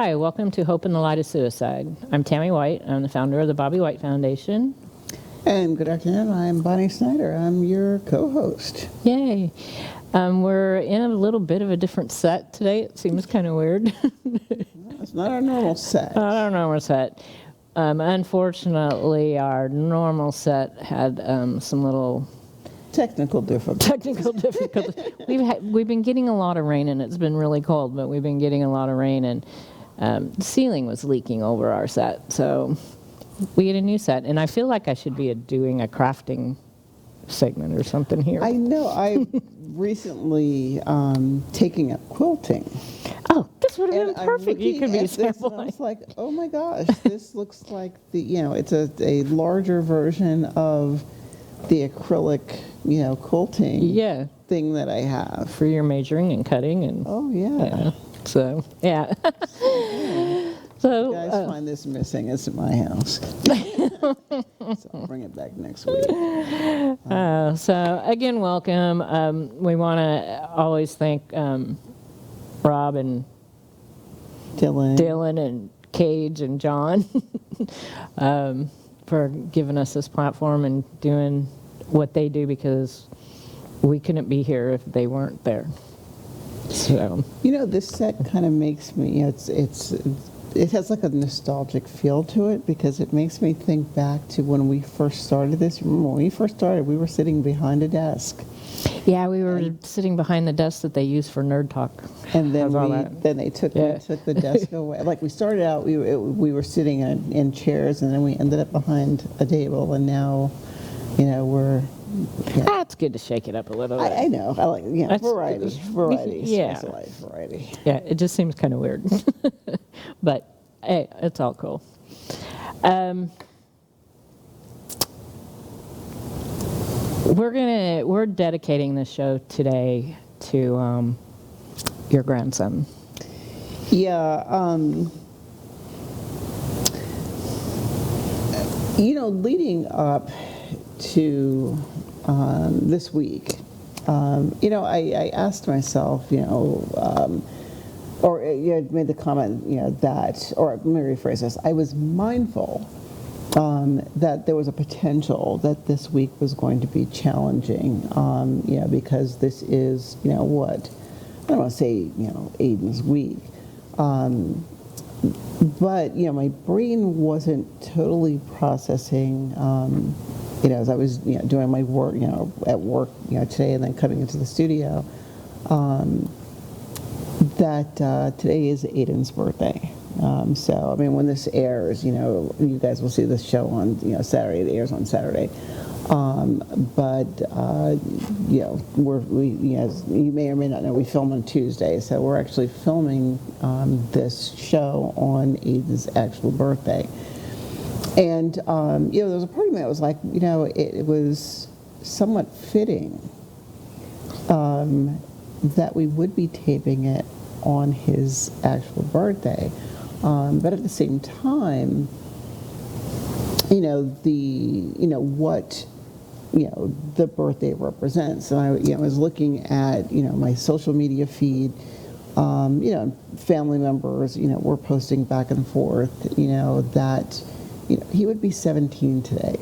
Hi, welcome to Hope in the Light of Suicide. I'm Tammy White. I'm the founder of the Bobby White Foundation. And good afternoon, I'm Bonnie Snyder. I'm your co-host. Yay. We're in a little bit of a different set today. It seems kind of weird. It's not our normal set. Not our normal set. Unfortunately, our normal set had some little Technical difficulties. We've been getting a lot of rain, and it's been really cold, but we've been getting a lot of rain, and the ceiling was leaking over our set. So we get a new set, and I feel like I should be doing a crafting segment or something here. I know. I recently taking up quilting. Oh, this would have been And perfect. You could be I sampling. was like, oh my gosh, this looks like it's a larger version of the acrylic, quilting thing that I have. For your measuring and cutting and. Oh yeah. So yeah. So, you guys find this missing. It's at my house. So I'll bring it back next week. So again, welcome. We want to always thank Rob and Dylan and Cage and John for giving us this platform and doing what they do, because we couldn't be here if they weren't there. So this set kind of makes me. It has like a nostalgic feel to it, because it makes me think back to when we first started this. Remember, when we first started, we were sitting behind a desk. Yeah, we were sitting behind the desk that they use for Nerd Talk. And then they took the desk away. Like, we started out, we were sitting in chairs, and then we ended up behind a table, and now, we're. Yeah. It's good to shake it up a little bit. I know. I like variety. Yeah. Variety. Yeah, it just seems kind of weird. But hey, it's all cool. We're dedicating this show today to your grandson. Yeah. Leading up to this week, I asked myself, or you had made the comment, that, or let me rephrase this, I was mindful that there was a potential that this week was going to be challenging, because this is, what, I don't want to say, Aydin's week, but, my brain wasn't totally processing, as I was, doing my work, at work, today, and then coming into the studio, that today is Aydin's birthday. So, when this airs, you guys will see this show on, Saturday. It airs on Saturday. But as you may or may not know, we film on Tuesday. So we're actually filming this show on Aydin's actual birthday. And, there was a part of me that was like, it was somewhat fitting that we would be taping it on his actual birthday. But at the same time, what, the birthday represents. And I was looking at, my social media feed, family members, were posting back and forth, that, he would be 17 today.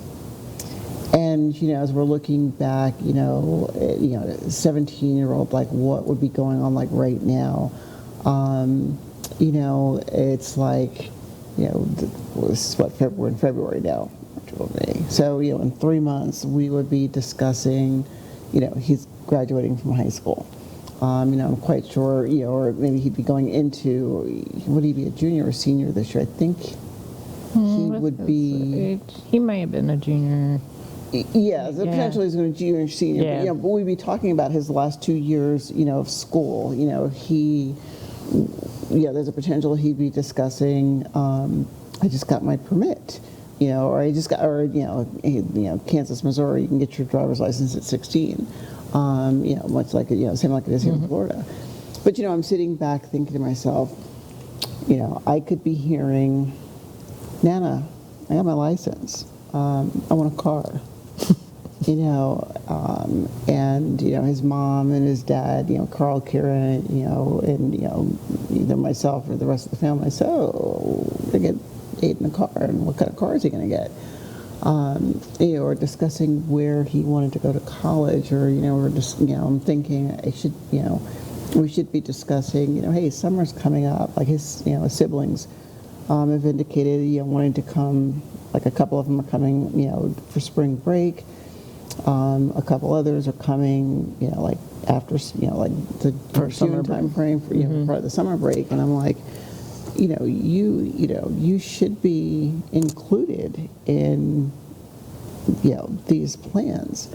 And, as we're looking back, 17-year-old, like, what would be going on, like, right now? It's like, we're in February now, May. So, in 3 months, we would be discussing, he's graduating from high school. I'm quite sure, or maybe he'd be going into, would he be a junior or senior this year? I think he would be. He may have been a junior. Yeah, potentially he's going to be junior or senior. Yeah. But we'd be talking about his last 2 years, of school. There's a potential he'd be discussing, I just got my permit, or I just got, or, Kansas, Missouri, you can get your driver's license at 16. Much like it, same like it is here in Florida. But, I'm sitting back thinking to myself, I could be hearing, Nana, I got my license. I want a car. you know, and, you know, his mom and his dad, you know, Carl, Kira, you know, and, you know, either myself or the rest of the family, so they get Aydin a car, and what kind of car is he going to get? You know, or discussing where he wanted to go to college, or, you know, or just, you know, I'm thinking I should, you know, we should be discussing, you know, hey, summer's coming up, like his, you know, his siblings have indicated, you know, wanting to come, like a couple of them are coming, you know, for spring break. A couple others are coming, you know, like after, you know, like the June time frame for, you know, part of the summer break. And I'm like, you know, you should be included in, you know, these plans.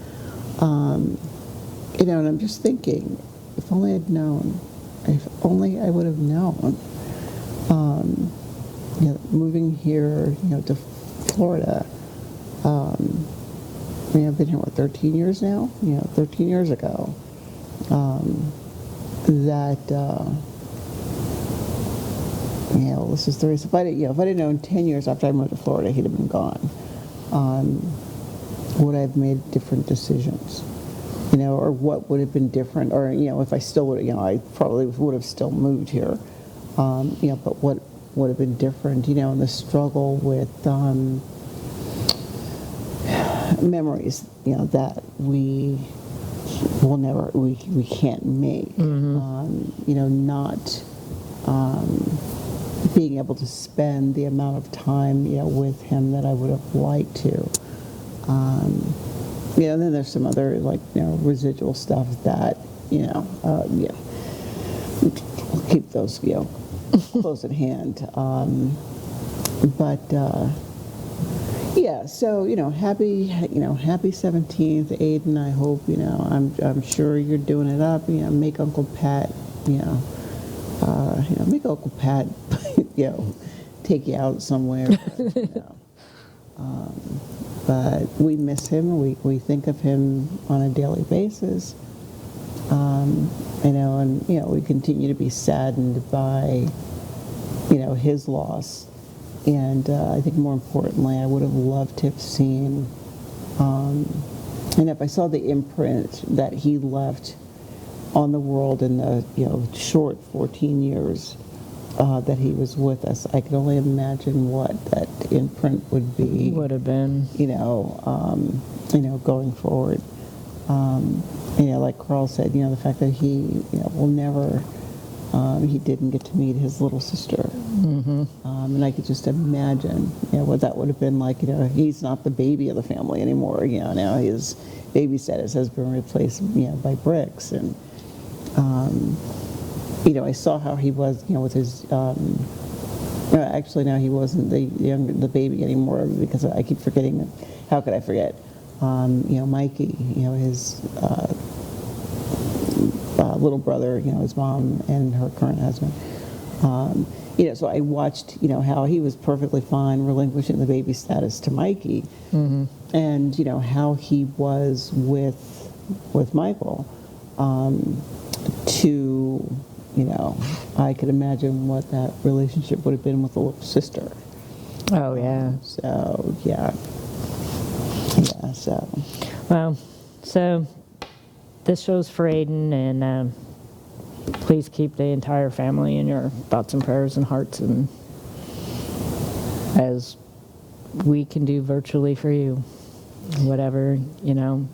You know, and I'm just thinking, if only I'd known, if only I would have known. You know, moving here, you know, to Florida. I mean, I've been here, what, 13 years now? You know, 13 years ago. You know, this is 30. So if I didn't know in 10 years after I moved to Florida, he'd have been gone, would I have made different decisions? You know, or what would have been different? Or, you know, if I still would, you know, I probably would have still moved here. You know, but what would have been different? You know, in the struggle with memories, you know, that we will never, we can't make. You know, not being able to spend the amount of time, you know, with him that I would have liked to. You know, and then there's some other, like, you know, residual stuff that, you know, yeah, we'll keep those, you know, close at hand. Yeah, so, you know, happy 17th, Aydin. I hope, you know, I'm sure you're doing it up. You know, make Uncle Pat, you know, make Uncle Pat, you know, take you out somewhere. You know. But we miss him. We think of him on a daily basis. You know, and, you know, we continue to be saddened by, you know, his loss. And I think more importantly, I would have loved to have seen, and if I saw the imprint that he left on the world in the, you know, short 14 years that he was with us, I could only imagine what that imprint would be. Would have been. You know, going forward. You know, like Carl said, you know, the fact that he, you know, will never, he didn't get to meet his little sister. And I could just imagine, you know, what that would have been like. You know, he's not the baby of the family anymore. You know, now his baby status has been replaced, you know, by bricks. And, you know, I saw how he was, you know, with his, actually now he wasn't the baby anymore, because I keep forgetting. How could I forget? You know, Mikey, you know, his little brother, you know, his mom and her current husband. You know, so I watched, you know, how he was perfectly fine relinquishing the baby status to Mikey, and, you know, how he was with Michael, to, you know, I could imagine what that relationship would have been with the little sister. Oh, yeah. So, yeah. Yeah, so. Well, so this show's for Aydin, and please keep the entire family in your thoughts and prayers and hearts, and as we can do virtually for you, whatever, you know,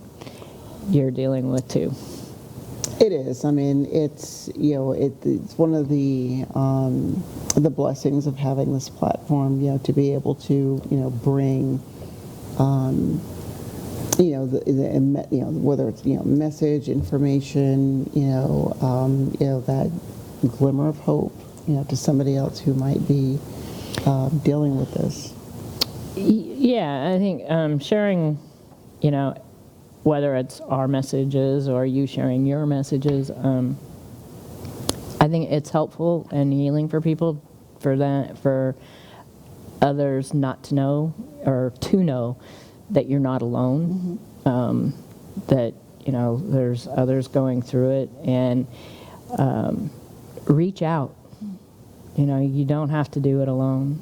you're dealing with too. It is. I mean, it's, you know, it's one of the blessings of having this platform, you know, to be able to, you know, bring, you know, you know, whether it's, you know, message, information, you know, that glimmer of hope, you know, to somebody else who might be dealing with this. Yeah, I think sharing, you know, whether it's our messages or you sharing your messages, I think it's helpful and healing for people, for others not to know, or to know that you're not alone, that, you know, there's others going through it, and reach out. You know, you don't have to do it alone.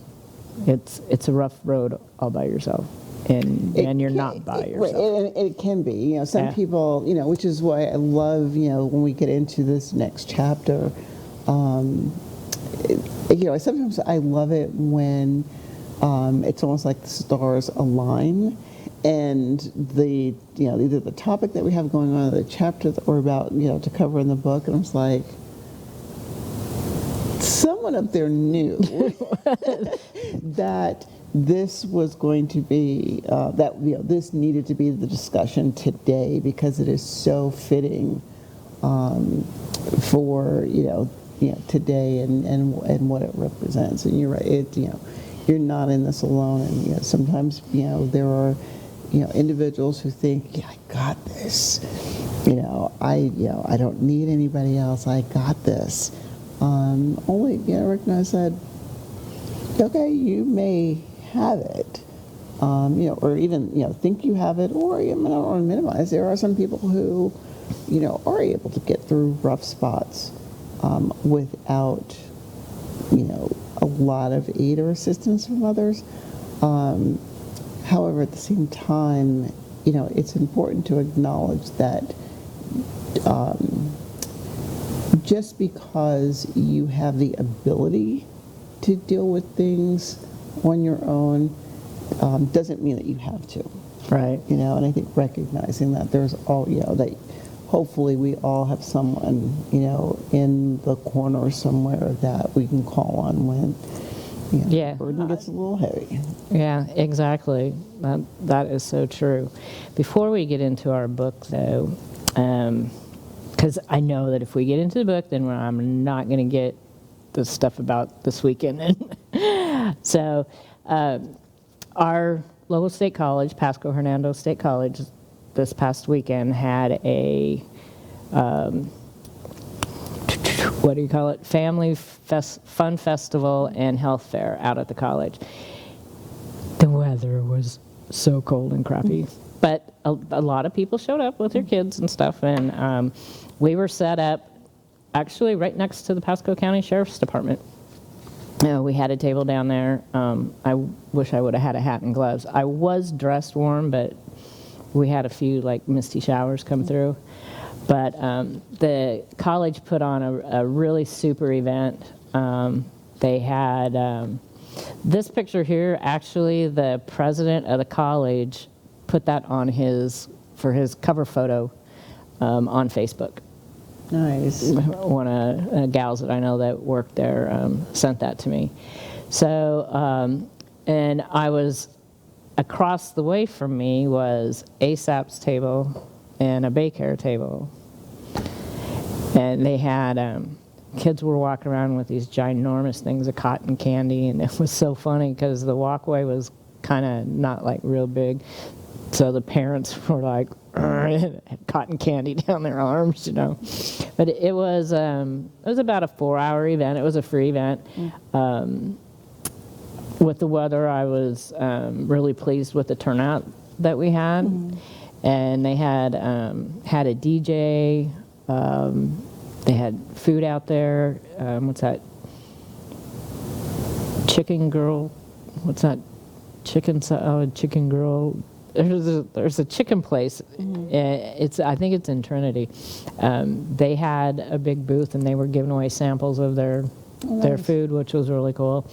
It's a rough road all by yourself. and you're not by yourself. Right, and it can be. Some Yeah. people, which is why I love, when we get into this next chapter, sometimes I love it when it's almost like the stars align, and either the topic that we have going on, or the chapter that we're about, to cover in the book, and I'm just like, someone up there knew that this was going to be this needed to be the discussion today, because it is so fitting for today and what it represents. And you're right, you're not in this alone. And sometimes there are individuals who think, yeah, I got this. I don't need anybody else. I got this. Only recognize that, okay, you may have it, or even think you have it, or I don't want to minimize. There are some people who, are able to get through rough spots without, a lot of aid or assistance from others. However, at the same time, it's important to acknowledge that just because you have the ability to deal with things on your own doesn't mean that you have to. Right. And I think recognizing that there's that hopefully we all have someone, in the corner somewhere that we can call on when the burden gets a little heavy. Yeah, exactly. That is so true. Before we get into our book, though, because I know that if we get into the book, then I'm not going to get the stuff about this weekend. So our local state college, Pasco-Hernando State College, this past weekend had a, family fun festival and health fair out at the college. The weather was so cold and crappy, but a lot of people showed up with their kids and stuff, and we were set up actually right next to the Pasco County Sheriff's Department. We had a table down there. I wish I would have had a hat and gloves. I was dressed warm, but we had a few misty showers come through. But the college put on a really super event. They had this picture here. Actually, the president of the college put that on for his cover photo on Facebook. Nice. One of the gals that I know that worked there sent that to me. So, and I was, across the way from me was ASAP's table and a Baycare table. And they had, kids were walking around with these ginormous things of cotton candy, and it was so funny because the walkway was kind of not real big. So the parents were had cotton candy down their arms, But it was about a 4-hour event. It was a free event. With the weather, I was really pleased with the turnout that we had. And they had a DJ. They had food out there. What's that? Chicken Girl. What's that? Chicken Girl. There's a chicken place. I think it's in Trinity. They had a big booth, and they were giving away samples of their food, which was really cool.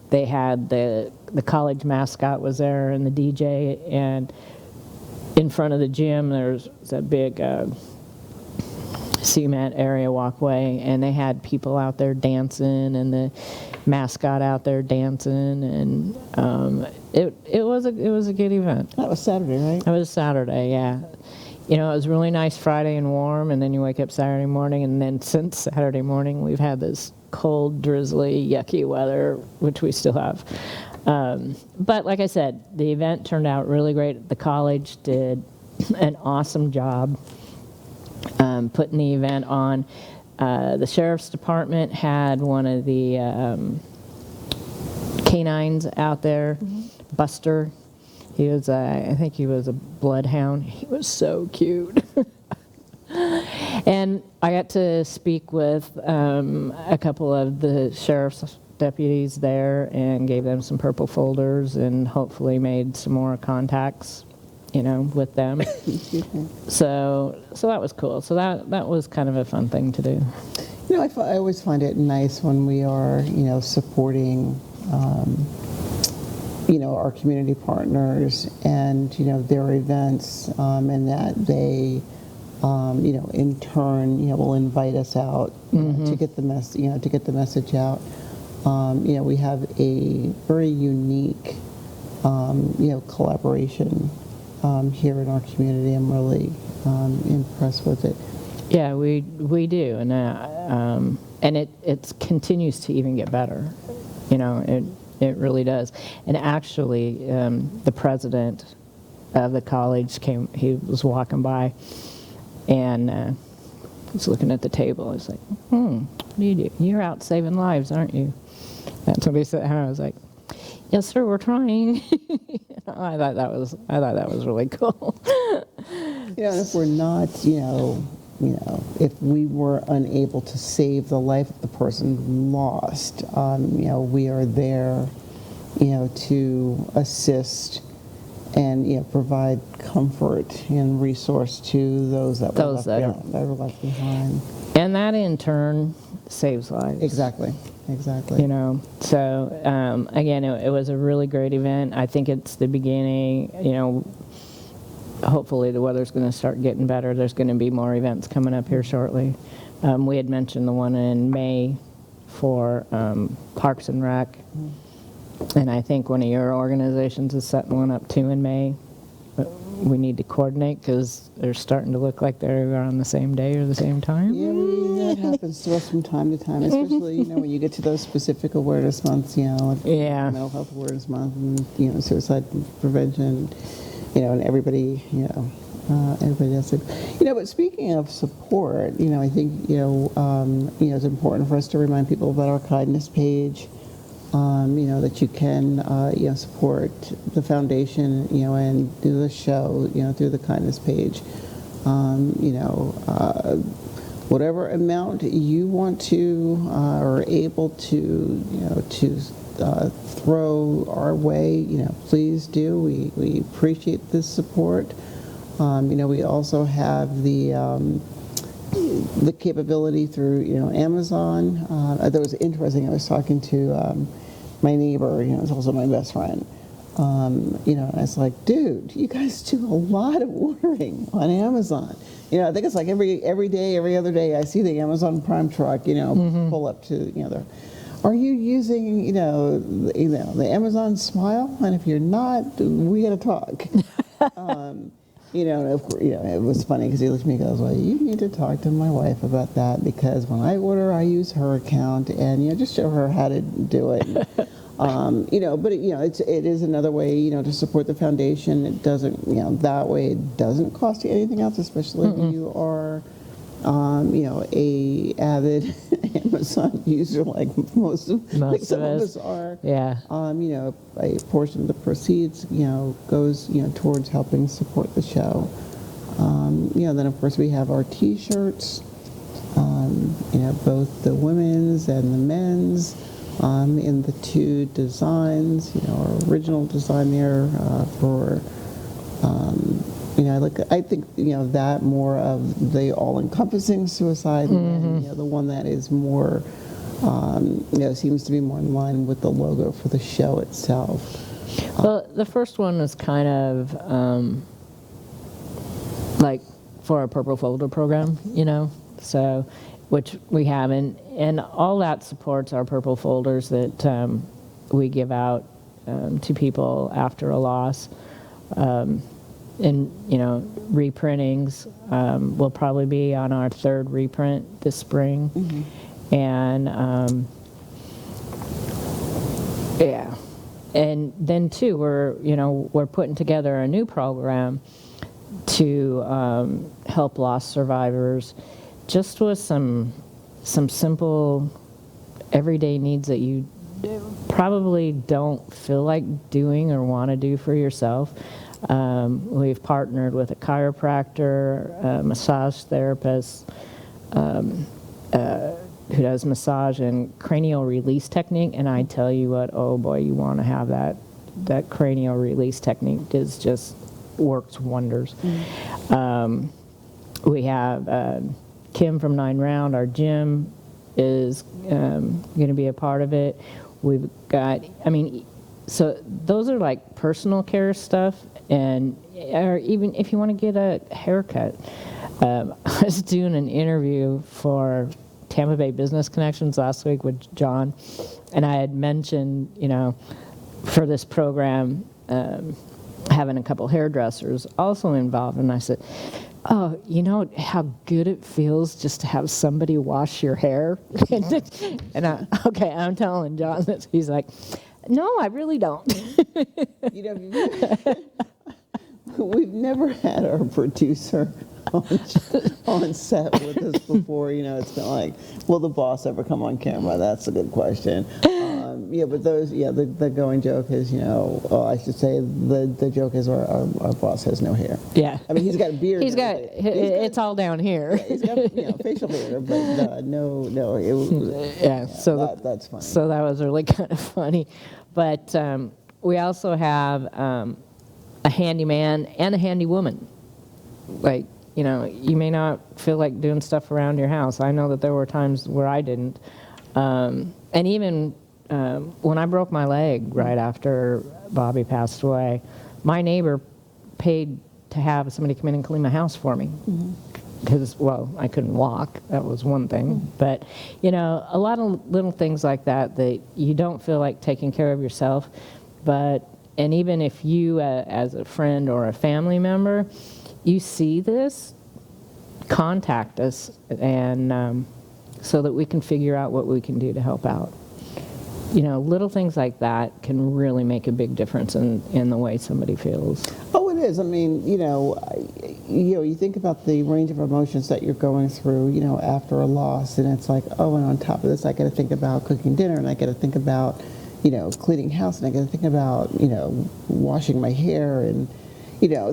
They had the college mascot was there, and the DJ, and in front of the gym there's a big cement area walkway, and they had people out there dancing, and the mascot out there dancing, and it was a good event. That was Saturday, right? It was Saturday, yeah. It was really nice Friday and warm, and then you wake up Saturday morning, and then since Saturday morning we've had this cold, drizzly, yucky weather, which we still have. But like I said, the event turned out really great. The college did an awesome job putting the event on. The sheriff's department had one of the canines out there, Buster. He was, I think he was a bloodhound. He was so cute. And I got to speak with a couple of the sheriff's deputies there and gave them some purple folders and hopefully made some more contacts, with them. So that was cool. So that was kind of a fun thing to do. I always find it nice when we are, supporting, our community partners and, their events, and that they, in turn, will invite us out to get the message out. We have a very unique, collaboration here in our community. I'm really impressed with it. Yeah, we do, and it continues to even get better. It really does. And actually, the president of the college came. He was walking by, and was looking at the table. I was like, what do you do? You're out saving lives, aren't you? That's what he said. And I was like, yes, sir, we're trying. I thought that was really cool. And if we're not, if we were unable to save the life of the person lost, we are there, to assist and provide comfort and resource to those that were left behind. And that in turn saves lives. Exactly. So again, it was a really great event. I think it's the beginning. Hopefully the weather's going to start getting better. There's going to be more events coming up here shortly. We had mentioned the one in May for Parks and Rec, and I think one of your organizations is setting one up too in May. But we need to coordinate because they're starting to look like they're on the same day or the same time. Yeah, that happens to us from time to time, especially when you get to those specific awareness months. Like Mental Health Awareness Month and suicide prevention. And everybody, everybody does it. But speaking of support, I think, it's important for us to remind people about our kindness page, that you can, support the foundation, and do the show, through the kindness page. Whatever amount you want to or able to throw our way, please do. We appreciate this support. We also have the capability through Amazon. That was interesting. I was talking to my neighbor, who's also my best friend. And I was like, dude, you guys do a lot of ordering on Amazon. I think it's like every day, every other day, I see the Amazon Prime truck, pull up to Are you using, the Amazon Smile? And if you're not, we got to talk. It was funny because he looked at me and goes, well, you need to talk to my wife about that because when I order, I use her account and, just show her how to do it. But it is another way, to support the foundation. It doesn't, that way it doesn't cost you anything else, especially if you are, a avid Amazon user like some of us are. Yeah. A portion of the proceeds, goes, towards helping support the show. Then of course we have our T-shirts, both the women's and the men's, in the two designs. Our original design there for. I think that more of the all-encompassing suicide, and the one that is more, seems to be more in line with the logo for the show itself. Well, the first one was kind of like for our Purple Folder program, so which we have, and all that supports our Purple Folders that we give out to people after a loss. And reprintings will probably be on our third reprint this spring, and and then too we're putting together a new program to help loss survivors, just with some simple everyday needs that you probably don't feel like doing or want to do for yourself. We've partnered with a chiropractor, a massage therapist, who does massage and cranial release technique, and I tell you what, oh boy, you want to have that cranial release technique just works wonders. We have Kim from 9 Round, our gym, is going to be a part of it. We've got, so those are like personal care stuff, or even if you want to get a haircut. I was doing an interview for Tampa Bay Business Connections last week with John, and I had mentioned, for this program, having a couple hairdressers also involved, and I said, oh, you know how good it feels just to have somebody wash your hair? And I'm telling John this. He's like, no, I really don't. We've never had our producer on set with us before. It's been like, will the boss ever come on camera? That's a good question. But the going joke is, I should say the joke is our boss has no hair. Yeah. He's got a beard. It's all down here. Yeah, he's got facial hair, but no. That's funny. So that was really kind of funny. But we also have a handyman and a handy woman. Like, you may not feel like doing stuff around your house. I know that there were times where I didn't. And even when I broke my leg right after Bobby passed away, my neighbor paid to have somebody come in and clean my house for me. Because, I couldn't walk. That was one thing. But, a lot of little things like that you don't feel like taking care of yourself. And even if you, as a friend or a family member, you see this, contact us, and so that we can figure out what we can do to help out. Little things like that can really make a big difference in the way somebody feels. Oh, it is. You think about the range of emotions that you're going through, after a loss, and it's like, oh, and on top of this, I got to think about cooking dinner, and I got to think about, cleaning house, and I got to think about, washing my hair, and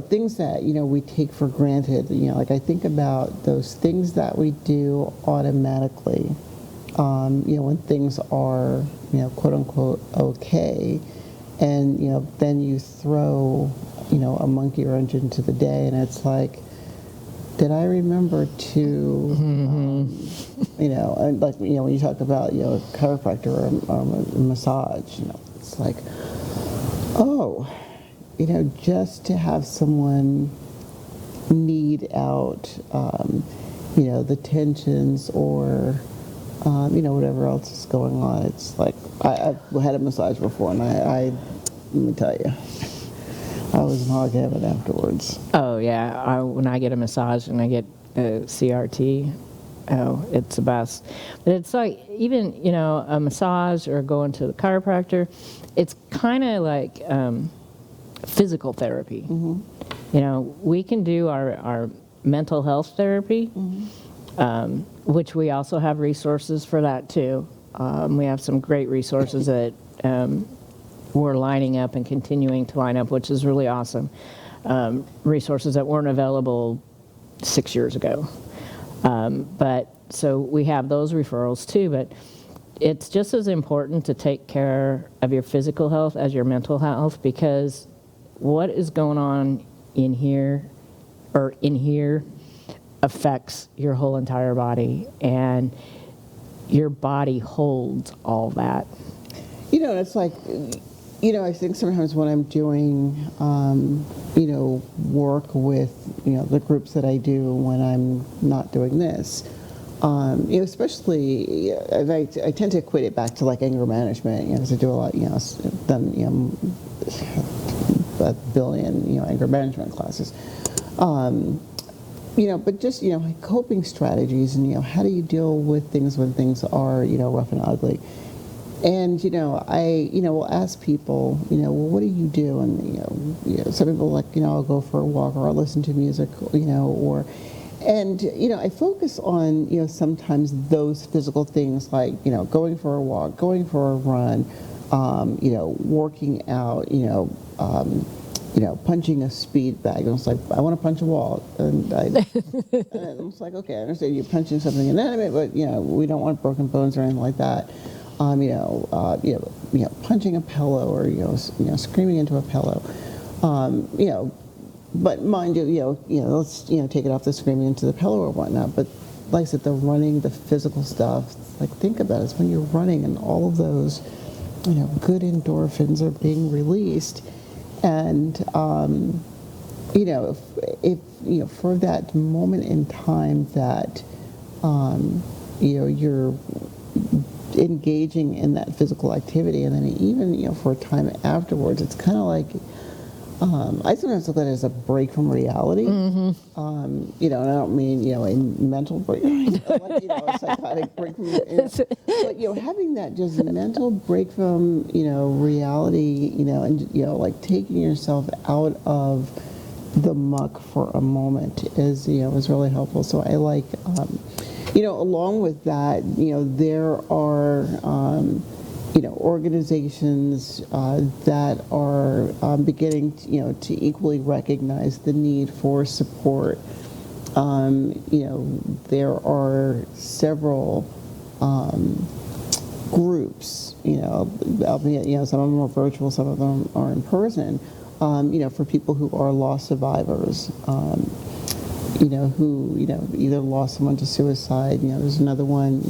things that, we take for granted. Like I think about those things that we do automatically, when things are, quote unquote, okay. And, then you throw, a monkey wrench into the day, and it's like, did I remember to, and like, when you talk about, a chiropractor or a massage, it's like, oh, just to have someone knead out, the tensions or, whatever else is going on. It's like, I've had a massage before, and I let me tell you, I was in hog heaven afterwards. Oh, yeah. When I get a massage and I get a CRT, oh, it's the best. But it's like, even, a massage or going to the chiropractor, it's kind of like physical therapy. We can do our mental health therapy, which we also have resources for that too. We have some great resources that we're lining up and continuing to line up, which is really awesome. Resources that weren't available 6 years ago. But so we have those referrals too, but it's just as important to take care of your physical health as your mental health, because what is going on in here affects your whole entire body, and your body holds all that. It's like, I think sometimes when I'm doing, work with, the groups that I do when I'm not doing this, especially, I tend to equate it back to like anger management, because I do a lot, I've done, a billion, anger management classes. But just, like coping strategies and, how do you deal with things when things are, rough and ugly. And, I, will ask people, well, what do you do? And, some people like, I'll go for a walk, or I'll listen to music, and, I focus on, sometimes those physical things like, going for a walk, going for a run, working out, punching a speed bag. And I was like, I want to punch a wall. And I was like, okay, I understand you're punching something inanimate, but, we don't want broken bones or anything like that. Punching a pillow or, screaming into a pillow. But mind you, let's, take it off the screaming into the pillow or whatnot. But like I said, the running, the physical stuff, like think about it, it's when you're running and all of those, good endorphins are being released. And, if for that moment in time that, you're engaging in that physical activity, and then even, for a time afterwards, it's kind of like, I sometimes look at it as a break from reality. And I don't mean, a mental break, a psychotic break from, but, having that just mental break from, reality, and, like taking yourself out of the muck for a moment is really helpful. So I like, along with that, there are, organizations that are beginning to equally recognize the need for support. There are several groups, albeit, some of them are virtual, some of them are in person, for people who are loss survivors, who, either lost someone to suicide, there's another one,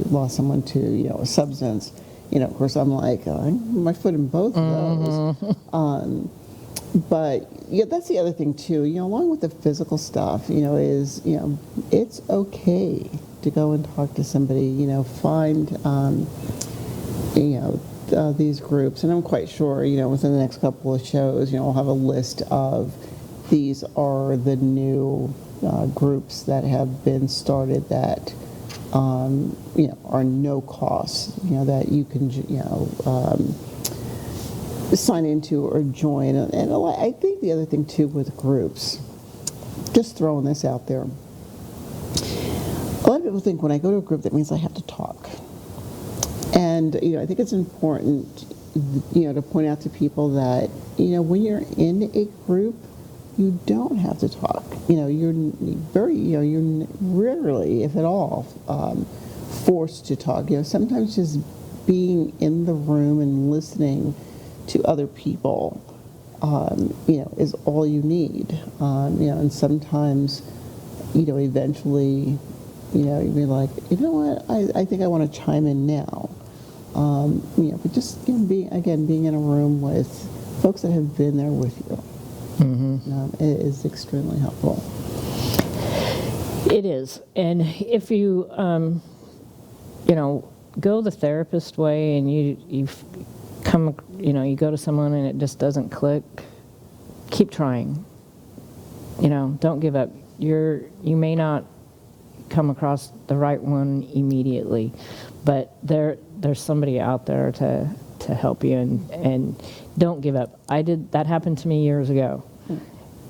lost someone to, a substance. Of course, I'm like, my foot in both of those. But that's the other thing too. Along with the physical stuff, is it's okay to go and talk to somebody. Find these groups, and I'm quite sure within the next couple of shows, I'll have a list of these are the new groups that have been started that. Are no cost, that you can, sign into or join. And I think the other thing too with groups, just throwing this out there, a lot of people think when I go to a group that means I have to talk. And, I think it's important, to point out to people that, when you're in a group, you don't have to talk. You're very, you're rarely, if at all, forced to talk. Sometimes just being in the room and listening to other people, is all you need. And sometimes, eventually, you'd be like, what, I think I want to chime in now. But just being in a room with folks that have been there with you. It is extremely helpful. It is. And if you, go the therapist way and you come, you go to someone and it just doesn't click, keep trying. Don't give up. You may not come across the right one immediately, but there's somebody out there to help you, and don't give up. That happened to me years ago,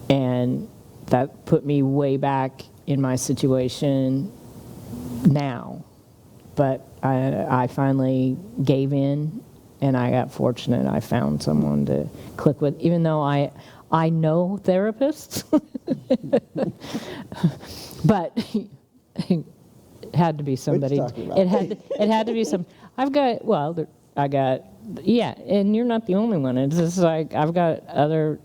and that put me way back in my situation now, but I finally gave in, and I got fortunate. I found someone to click with, even though I know therapists, but it had to be somebody. It had to be some. Yeah, and you're not the only one. It's just like I've got other,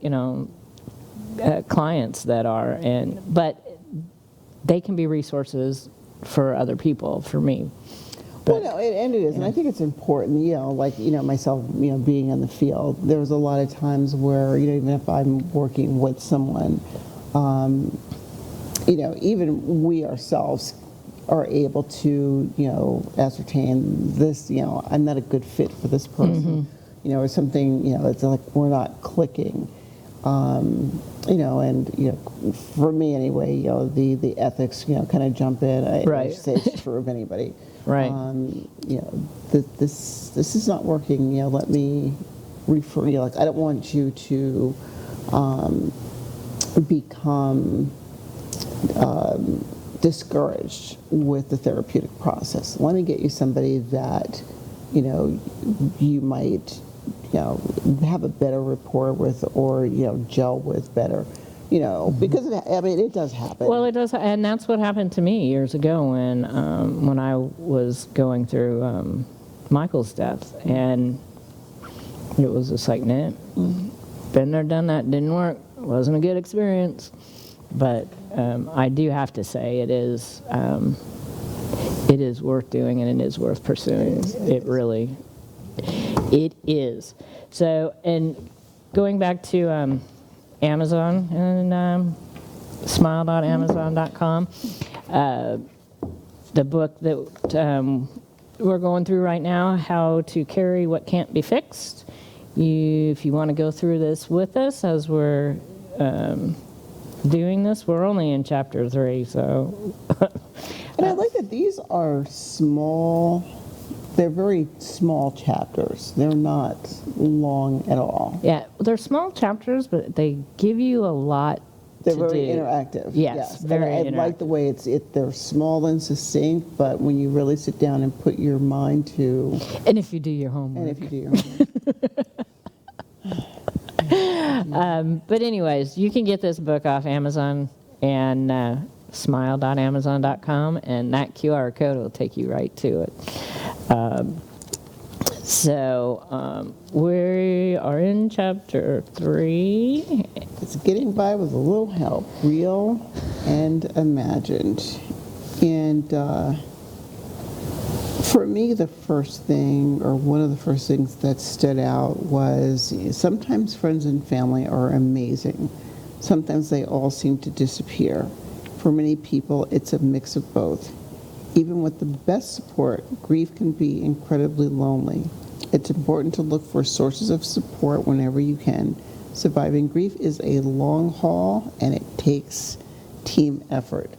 clients that are, but they can be resources for other people, for me. But, well, no, and it is, and I think it's important, myself, being in the field, there was a lot of times where, even if I'm working with someone, even we ourselves are able to, ascertain this, I'm not a good fit for this person, or something, it's like we're not clicking. And for me anyway, the ethics, kind of jump in. I say it's true of anybody. Right. This is not working. Let me refer. I don't want you to become discouraged with the therapeutic process. Let me get you somebody that you might have a better rapport with, or gel with better, because it does happen. Well, it does, and that's what happened to me years ago when I was going through Michael's death, and it was just like, nah, been there, done that, didn't work, wasn't a good experience. But I do have to say it is worth doing, and it is worth pursuing. It really, it is. So, and going back to Amazon and smile.amazon.com, the book that we're going through right now, How to Carry What Can't Be Fixed. If you want to go through this with us as we're doing this, we're only in chapter 3, so. And I like that these are small. They're very small chapters. They're not long at all. Yeah, they're small chapters, but they give you a lot They're to very do. interactive. Yes, And very I interactive. like the way they're small and succinct, but when you really sit down and put your mind to, And if you do your homework. and if you do your homework. But anyways, you can get this book off Amazon and smile.amazon.com, and that QR code will take you right to it. We are in chapter 3. It's getting by with a little help, real and imagined. And for me, the first thing, or one of the first things that stood out was sometimes friends and family are amazing. Sometimes they all seem to disappear. For many people, it's a mix of both. Even with the best support, grief can be incredibly lonely. It's important to look for sources of support whenever you can. Surviving grief is a long haul, and it takes team effort.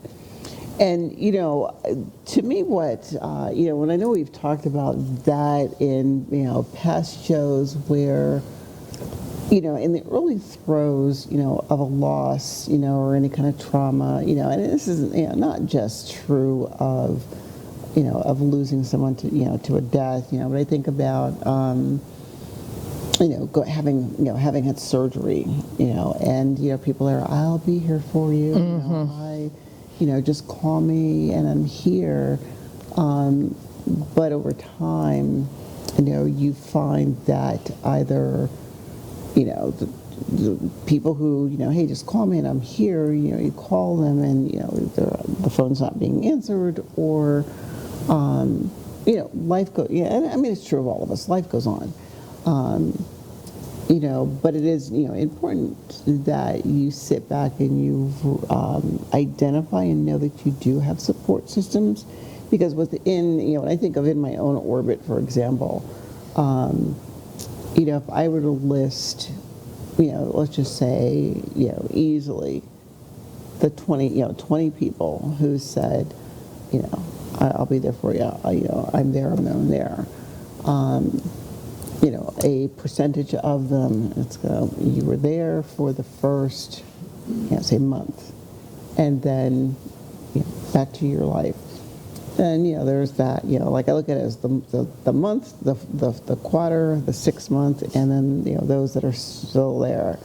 And, to me, when I know we've talked about that in, past shows where, in the early throes, of a loss, or any kind of trauma, and this is, not just true of, of losing someone to a death, but I think about, having had surgery, and, people are, I'll be here for you, just call me and I'm here. But over time, you find that either, the people who, hey, just call me and I'm here, you call them and, the phone's not being answered, or, life goes, and I mean, it's true of all of us, life goes on. But it is, important that you sit back and you identify and know that you do have support systems, because within, when I think of in my own orbit, for example, if I were to list, let's just say, easily the 20 people who said, I'll be there for you, I'm there, I'm there. A percentage of them, you were there for the first, say month, and then back to your life. And there's that, like I look at it as the month, the quarter, the 6 month, and then those that are still there.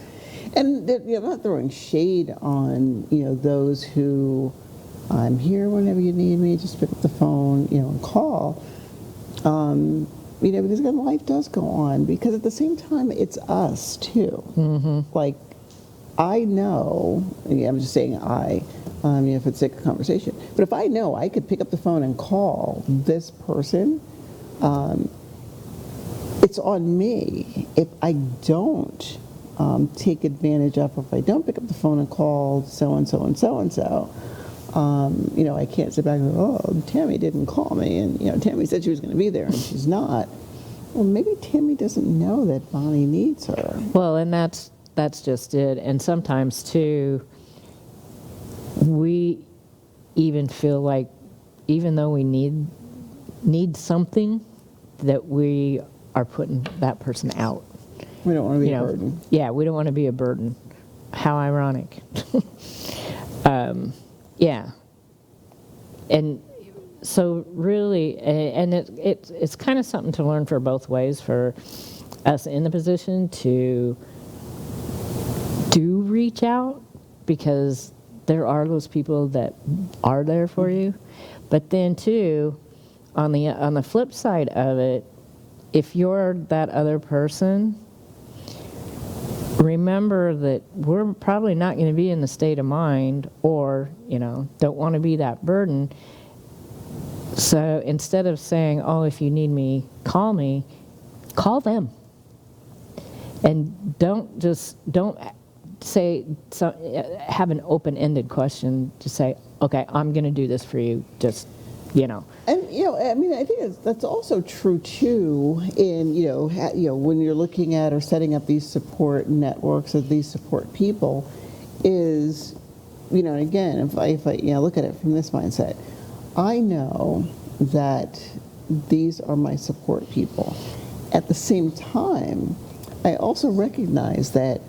And I'm not throwing shade on those who, I'm here whenever you need me, just pick up the phone, and call. Because then life does go on. Because at the same time, it's us too. Mm-hmm. Like, I know, I'm just saying for the sake of conversation, but if I know I could pick up the phone and call this person, it's on me. If I don't take advantage of, if I don't pick up the phone and call so-and-so and so-and-so, I can't sit back and go, oh, Tammy didn't call me, and, Tammy said she was going to be there, and she's not. Well, maybe Tammy doesn't know that Bonnie needs her. Well, and that's just it. And sometimes, too, we even feel like, even though we need something, that we are putting that person out. We don't want to be a burden. Yeah, we don't want to be a burden. How ironic. Yeah. And so really, and it's kind of something to learn for both ways. For us in the position to do reach out, because there are those people that are there for you. But then too, on the flip side of it, if you're that other person, remember that we're probably not going to be in the state of mind, or don't want to be that burden. So instead of saying, oh, if you need me, call them. And don't say, have an open-ended question. Just say, okay, I'm going to do this for you. Just, And I mean, I think that's also true too. In when you're looking at or setting up these support networks or these support people, is and again, if I look at it from this mindset, I know that these are my support people. At the same time, I also recognize that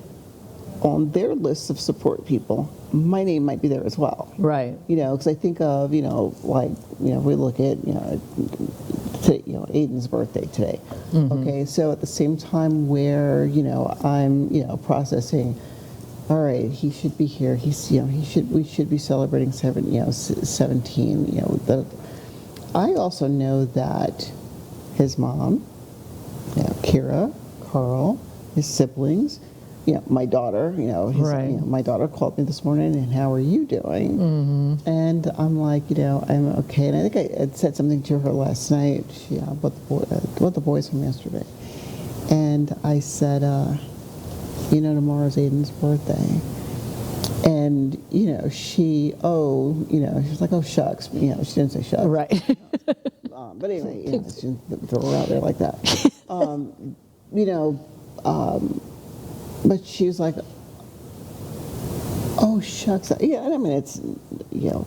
on their list of support people, my name might be there as well. right. Because I think of, we look at, today, Aydin's birthday today. Okay, so at the same time where, I'm, processing, all right, he should be here. We should be celebrating 17. I also know that his mom, Kira, Carl, his siblings, my daughter, Right. my daughter called me this morning, and how are you doing? And I'm like, I'm okay. And I think I had said something to her last night about the boys from yesterday. And I said, tomorrow's Aiden's birthday. And, she was like, oh, shucks. She didn't say shucks. Right. But anyway, she didn't throw her out there like that. But she's like, oh, shucks. Yeah, and I mean, it's,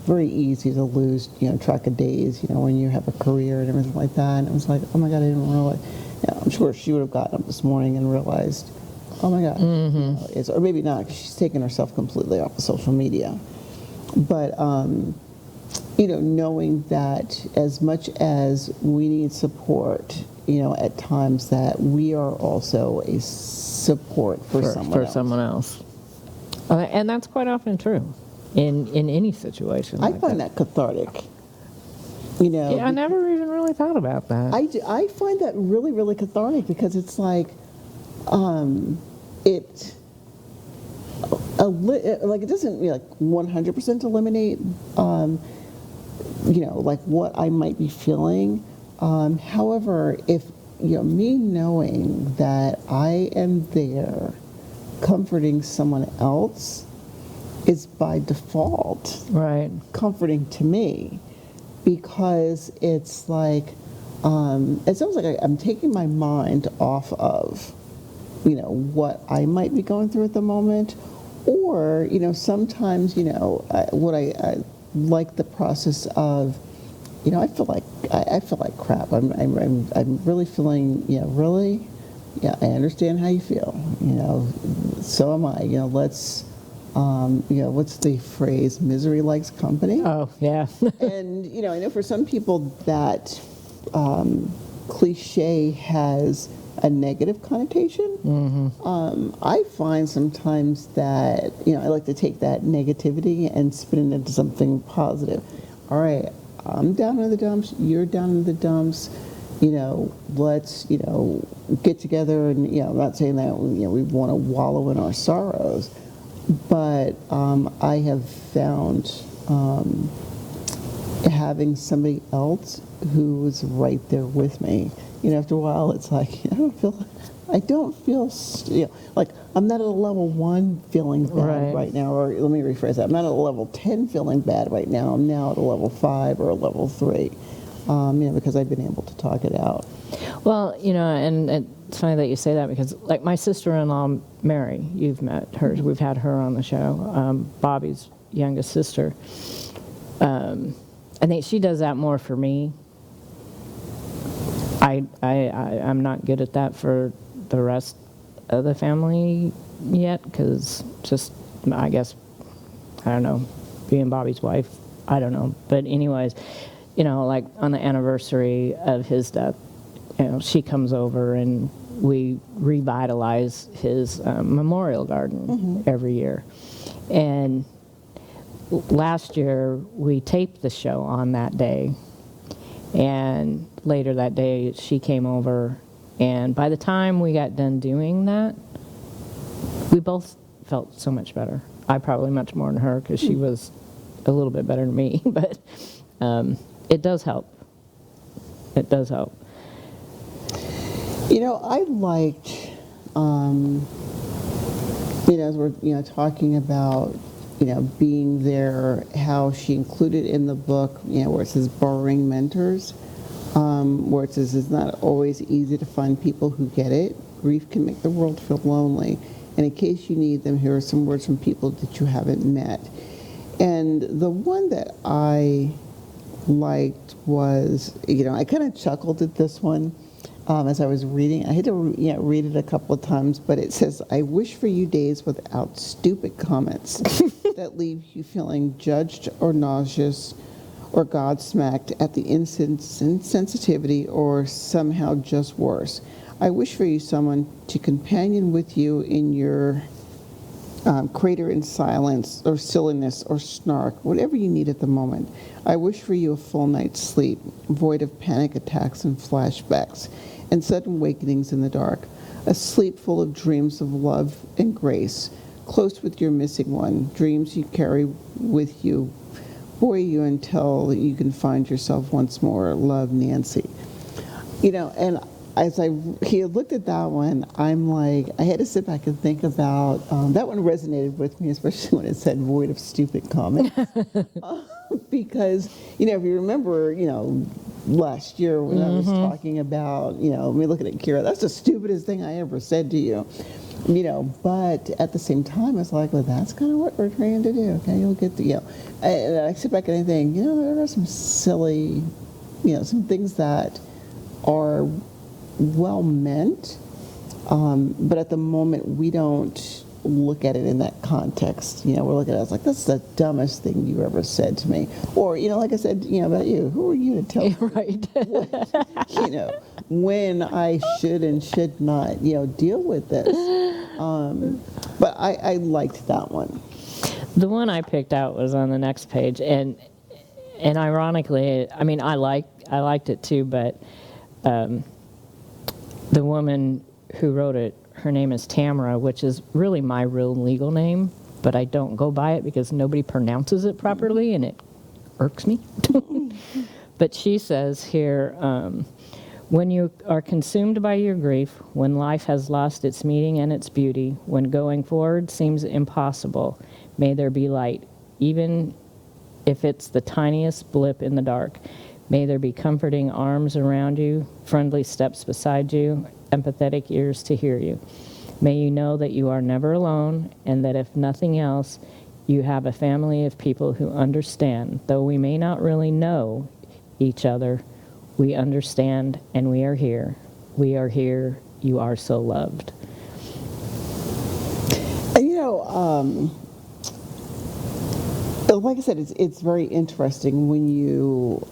very easy to lose, track of days, when you have a career and everything like that. And it was like, oh, my God, I didn't realize. I'm sure she would have gotten up this morning and realized, oh, my God. Or maybe not, because she's taken herself completely off of social media. But, knowing that as much as we need support, at times that we are also a support for someone else. And that's quite often true in any situation. I find that cathartic. Yeah, I never even really thought about that. I find that really, really cathartic, because it's like, it doesn't 100% eliminate, like what I might be feeling. However, if me knowing that I am there comforting someone else is by default right. comforting to me, because it's like it's almost like I'm taking my mind off of what I might be going through at the moment, or sometimes what I like the process of I feel like crap. I'm really feeling really. Yeah, I understand how you feel. So am I. Let's what's the phrase? Misery likes company. Oh yeah. And I know for some people that cliche has a negative connotation. I find sometimes that I like to take that negativity and spin it into something positive. All right, I'm down in the dumps. You're down in the dumps. Let's get together, and I'm not saying that we want to wallow in our sorrows, but I have found having somebody else who is right there with me. After a while, it's like I don't feel like I'm not at a level 1 feeling bad right now, or let me rephrase that. I'm not at a level 10 feeling bad right now. I'm now at a level 5 or a level 3. Because I've been able to talk it out. Well, and it's funny that you say that, because like my sister-in-law, Mary, you've met her. We've had her on the show, Bobby's youngest sister. I think she does that more for me. I'm not good at that for the rest of the family yet, because just, I guess, I don't know, being Bobby's wife, I don't know. But anyways, like on the anniversary of his death, she comes over and, we revitalize his memorial garden every year. And last year, we taped the show on that day. And later that day, she came over. And by the time we got done doing that, we both felt so much better. I probably much more than her because she was a little bit better than me. But it does help. It does help. You know, I liked, as we're, talking about, being there, how she included in the book, where it says borrowing mentors, where it says it's not always easy to find people who get it. Grief can make the world feel lonely. And in case you need them, here are some words from people that you haven't met. And the one that I liked was, I kind of chuckled at this one as I was reading. I had to read it a couple of times, but it says, I wish for you days without stupid comments that leave you feeling judged or nauseous or godsmacked at the insensitivity or somehow just worse. I wish for you someone to companion with you in your crater in silence or silliness or snark, whatever you need at the moment. I wish for you a full night's sleep, void of panic attacks and flashbacks and sudden awakenings in the dark, a sleep full of dreams of love and grace, close with your missing one, dreams you carry with you, buoy you until you can find yourself once more. Love, Nancy. And as he had looked at that one, I'm like, I had to sit back and think about, that one resonated with me, especially when it said void of stupid comments. Because, if you remember, last year when I was talking about, me looking at Kira, that's the stupidest thing I ever said to you. But at the same time, it's like, well, that's kind of what we're trying to do. Okay, you'll get the, and I sit back and I think, there are some silly, some things that are well meant, but at the moment we don't look at it in that context. We're looking at it as like, that's the dumbest thing you ever said to me. Or, like I said, about you, who are you to tell me Right. what, when I should and should not, deal with this. But I liked that one. The one I picked out was on the next page, and ironically, I mean, I liked it too, but the woman who wrote it, her name is Tamara, which is really my real legal name, but I don't go by it because nobody pronounces it properly, and it irks me. But she says here, when you are consumed by your grief, when life has lost its meaning and its beauty, when going forward seems impossible, may there be light, even if it's the tiniest blip in the dark. May there be comforting arms around you, friendly steps beside you, empathetic ears to hear you. May you know that you are never alone, and that if nothing else, you have a family of people who understand. Though we may not really know each other, we understand, and we are here. We are here. You are so loved. Like I said, it's very interesting when you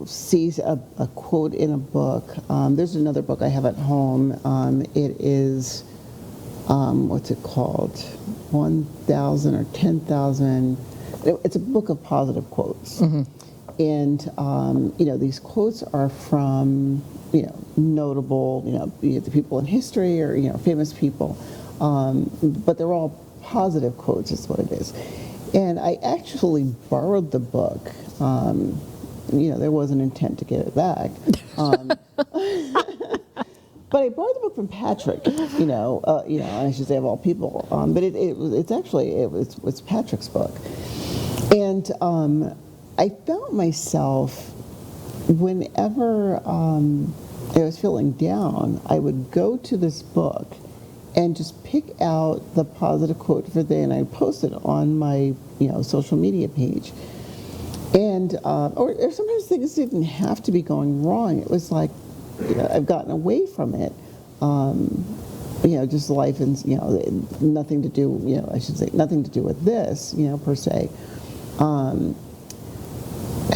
see a quote in a book. There's another book I have at home. It is, what's it called? 1,000 or 10,000. It's a book of positive quotes. And, these quotes are from, notable, the people in history or, famous people. But they're all positive quotes is what it is. And I actually borrowed the book. There was an intent to get it back. But I borrowed the book from Patrick, I should say of all people. But it's Patrick's book. And I felt myself, whenever I was feeling down, I would go to this book and just pick out the positive quote for the day, and I post it on my, social media page. And or sometimes things didn't have to be going wrong. It was like, I've gotten away from it. Just life and nothing to do. I should say nothing to do with this, per se.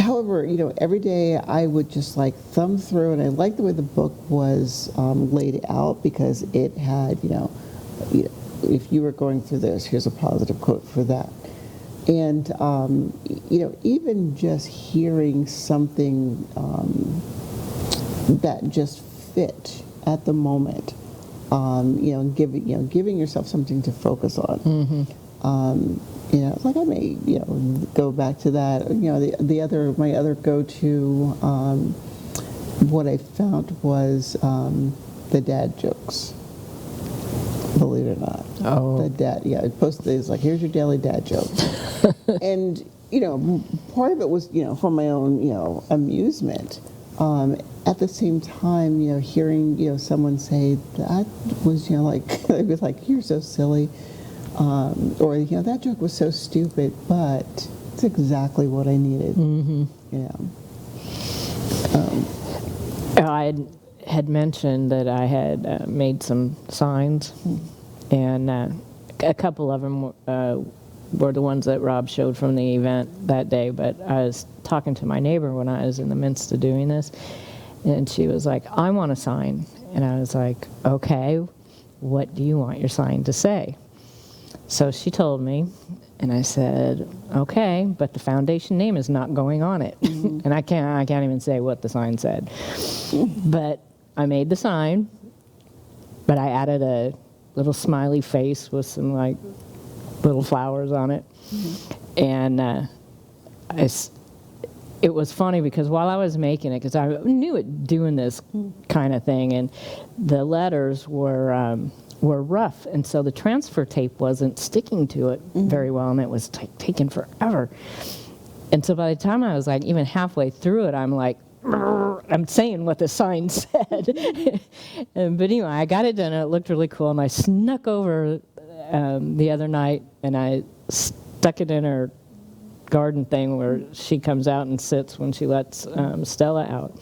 However, every day I would just like thumb through, and I liked the way the book was laid out, because it had, if you were going through this, here's a positive quote for that. And, even just hearing something that just fit at the moment, giving yourself something to focus on. It's like I may, go back to that. My other go-to, what I found was the dad jokes. Believe it or not. Oh. The dad, it posted it's like, here's your daily dad joke. And, part of it was, for my own, amusement. At the same time, hearing, someone say that was, like, it was like, you're so silly. Or, that joke was so stupid, but it's exactly what I needed. I had mentioned that I had made some signs, and a couple of them were the ones that Rob showed from the event that day, but I was talking to my neighbor when I was in the midst of doing this, and she was like, I want a sign. And I was like, okay, what do you want your sign to say? So she told me, and I said, okay, but the foundation name is not going on it. And I can't even say what the sign said. But I made the sign, but I added a little smiley face with some like little flowers on it. And it was funny because while I was making it, because I knew it doing this kind of thing, and the letters were rough, and so the transfer tape wasn't sticking to it very well, and it was taking forever. And so by the time I was like even halfway through it, I'm like, I'm saying what the sign said. But anyway, I got it done, and it looked really cool, and I snuck over the other night, and I stuck it in her garden thing where she comes out and sits when she lets Stella out.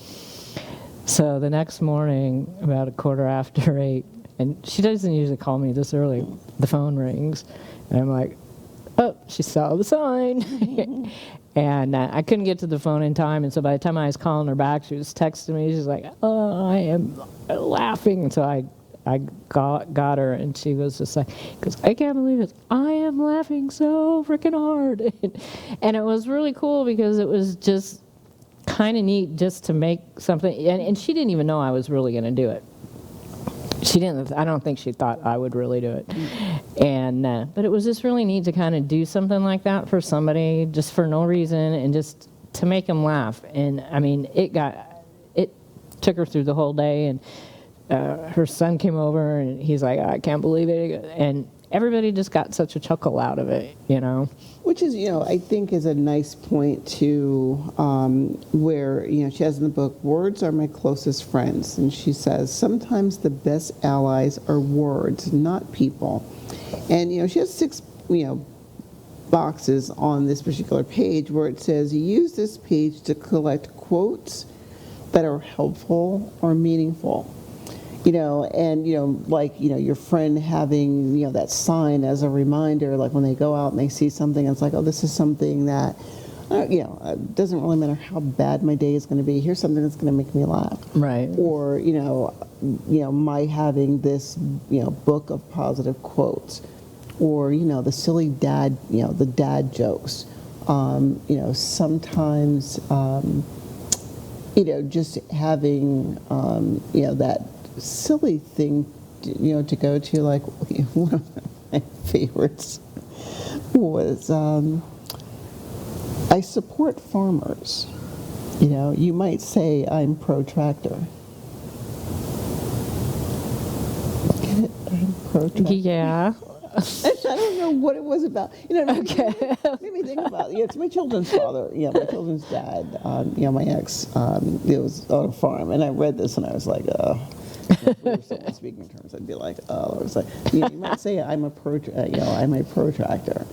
So the next morning, about 8:15, and she doesn't usually call me this early, the phone rings, and I'm like, oh, she saw the sign. And I couldn't get to the phone in time, and so by the time I was calling her back, she was texting me. She's like, oh, I am laughing. And so I got her, and she was just like, because I can't believe it. I am laughing so freaking hard. And it was really cool because it was just kind of neat just to make something. And she didn't even know I was really going to do it. She didn't. I don't think she thought I would really do it. And but it was just really neat to kind of do something like that for somebody just for no reason and just to make them laugh. And I mean, it took her through the whole day. And her son came over, and he's like, I can't believe it. And everybody just got such a chuckle out of it, Which is, I think is a nice point to where, she has in the book, words are my closest friends. And she says, sometimes the best allies are words, not people. And, she has 6, boxes on this particular page where it says, use this page to collect quotes that are helpful or meaningful. Like, your friend having, that sign as a reminder, like when they go out and they see something, it's like, oh, this is something that, it doesn't really matter how bad my day is going to be. Here's something that's going to make me laugh. Right. Or, my having this, book of positive quotes, or, the silly dad, the dad jokes. Sometimes, just having, that silly thing, to go to, like one of my favorites was, I support farmers. You might say I'm pro-tractor. Get it? I'm pro-tractor. Yeah. I don't know what it was about. Okay. Made me think about it. It's my children's father. My children's dad. My ex. It was on a farm, and I read this, and I was like, if we were still speaking terms, I'd be like, oh, I was like, you might say I'm a I'm a protractor.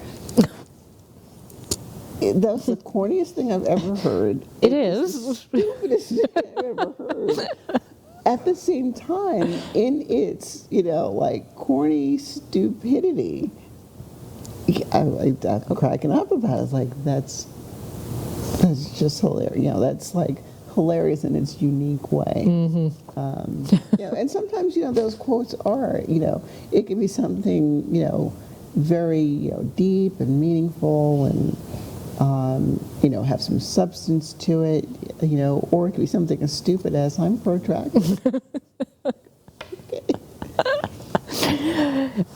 That's the corniest thing I've ever heard. It is. The stupidest thing I've ever heard. At the same time, in its, like corny stupidity, I'm cracking up about it. It's like, that's That's just hilarious. That's like hilarious in its unique way. And sometimes, those quotes are, it can be something, very, deep and meaningful and, have some substance to it, or it could be something as stupid as I'm protracted.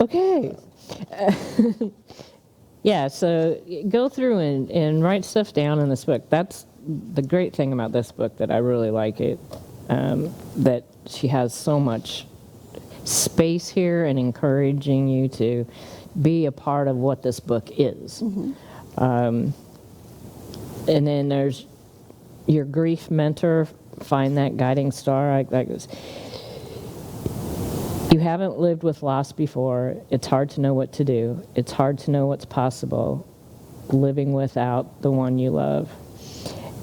Okay. Yeah, so go through and write stuff down in this book. That's the great thing about this book, that I really like it, that she has so much space here and encouraging you to be a part of what this book is. And then there's your grief mentor, find that guiding star. You haven't lived with loss before. It's hard to know what to do. It's hard to know what's possible living without the one you love.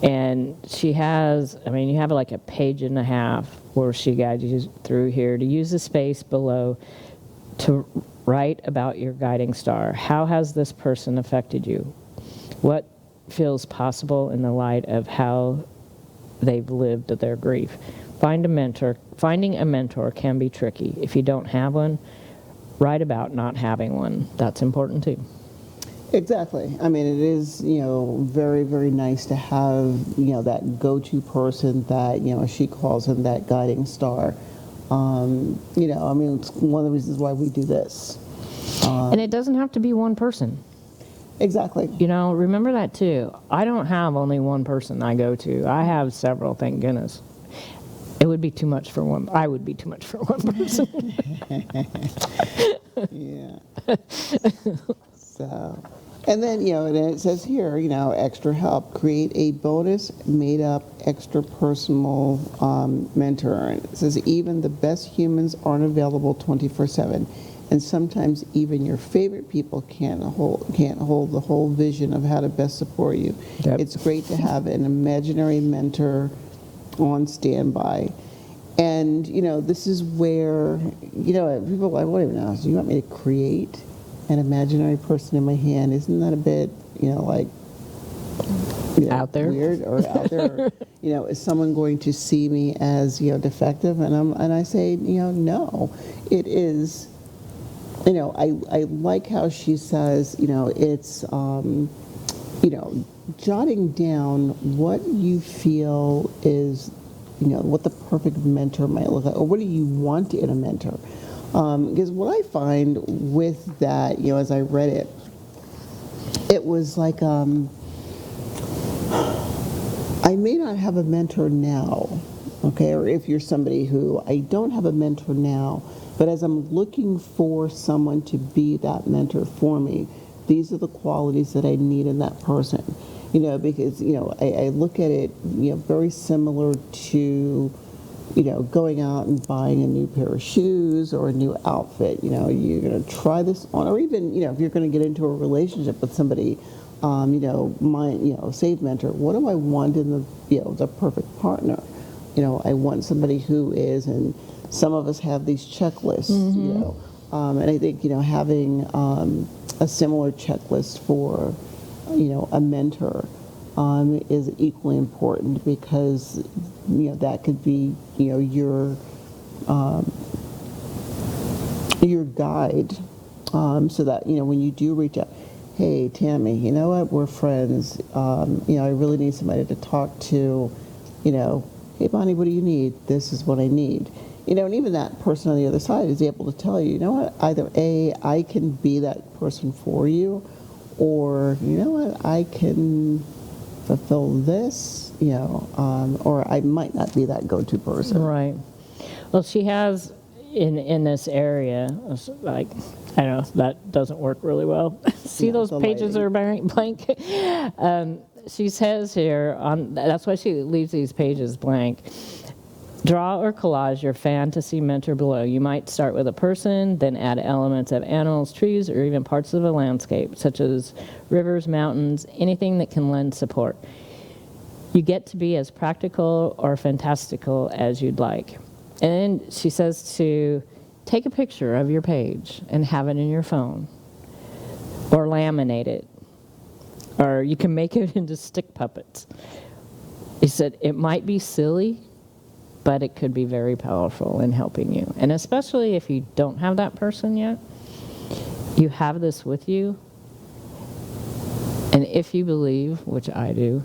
And she has, you have like a page and a half where she guides you through here to use the space below to write about your guiding star. How has this person affected you? What feels possible in the light of how they've lived their grief? Find a mentor. Finding a mentor can be tricky. If you don't have one, write about not having one. That's important too. Exactly. It is, very, very nice to have, that go-to person that, she calls him that guiding star. It's one of the reasons why we do this. And it doesn't have to be one person. Exactly. Remember that too. I don't have only one person I go to. I have several, thank goodness. It would be too much for one. I would be too much for one person. Yeah. So, and then, and it says here, extra help. Create a bonus made-up extra personal mentor. And it says even the best humans aren't available 24/7. And sometimes even your favorite people can't hold the whole vision of how to best support you. Yep. It's great to have an imaginary mentor on standby. And, this is where, people are like, wait a minute, so you want me to create an imaginary person in my hand? Isn't that a bit, out there? Weird or out there? Or, is someone going to see me as, defective? And I say, no, it is. I like how she says, it's, jotting down what you feel is, what the perfect mentor might look like, or what do you want in a mentor? Because what I find with that, as I read it, it was like, I may not have a mentor now, okay, or if you're somebody who I don't have a mentor now, but as I'm looking for someone to be that mentor for me, these are the qualities that I need in that person. Because, I look at it, very similar to, going out and buying a new pair of shoes or a new outfit. You're going to try this on, or even, if you're going to get into a relationship with somebody, save mentor, what do I want in the, the perfect partner? I want somebody who is, and some of us have these checklists, and I think, having a similar checklist for, a mentor is equally important, because, that could be, your guide, so that, when you do reach out, hey, Tammy, you know what, we're friends, I really need somebody to talk to, hey, Bonnie, what do you need? This is what I need. And even that person on the other side is able to tell you, what, either A, I can be that person for you, or, what, I can fulfill this, or I might not be that go-to person. Right. Well, she has in this area, like, I don't know, that doesn't work really well. See those pages are blank? She says here, that's why she leaves these pages blank. Draw or collage your fantasy mentor below. You might start with a person, then add elements of animals, trees, or even parts of a landscape, such as rivers, mountains, anything that can lend support. You get to be as practical or fantastical as you'd like. And then she says to take a picture of your page and have it in your phone, or laminate it. or you can make it into stick puppets. He said, it might be silly, but it could be very powerful in helping you. And especially if you don't have that person yet, you have this with you. And if you believe, which I do,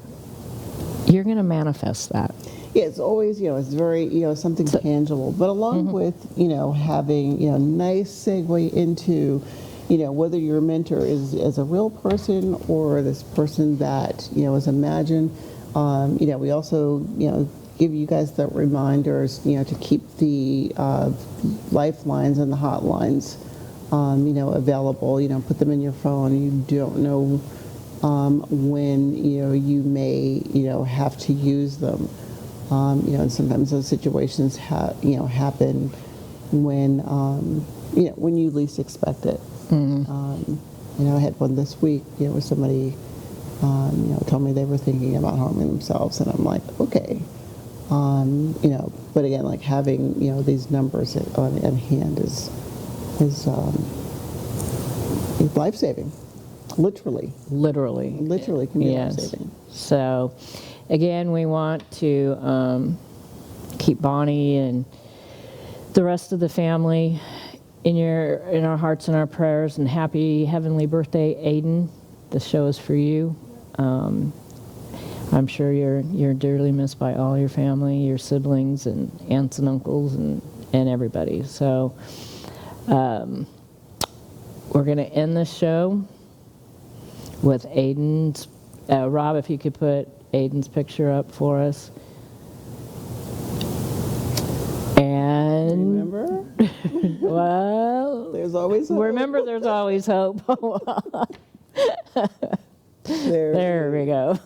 you're going to manifest that. Yeah, it's always, it's very, something tangible. But along with, having, nice segue into, whether your mentor is a real person or this person that, is imagined. We also, give you guys the reminders, to keep the lifelines and the hotlines, available. Put them in your phone. You don't know when, you may, have to use them. And sometimes those situations happen when, when you least expect it. I had one this week, where somebody, told me they were thinking about harming themselves, and I'm like, okay. But again, like having, these numbers on hand is life-saving. Literally can be life-saving. So, again, we want to keep Bonnie and the rest of the family in our hearts and our prayers. And happy heavenly birthday, Aydin. The show is for you. I'm sure you're dearly missed by all your family, your siblings, and aunts and uncles, and everybody. So, we're going to end the show with Aydin's. Rob, if you could put Aydin's picture up for us. And remember, well, there's always hope. Remember, there's always hope. There we go.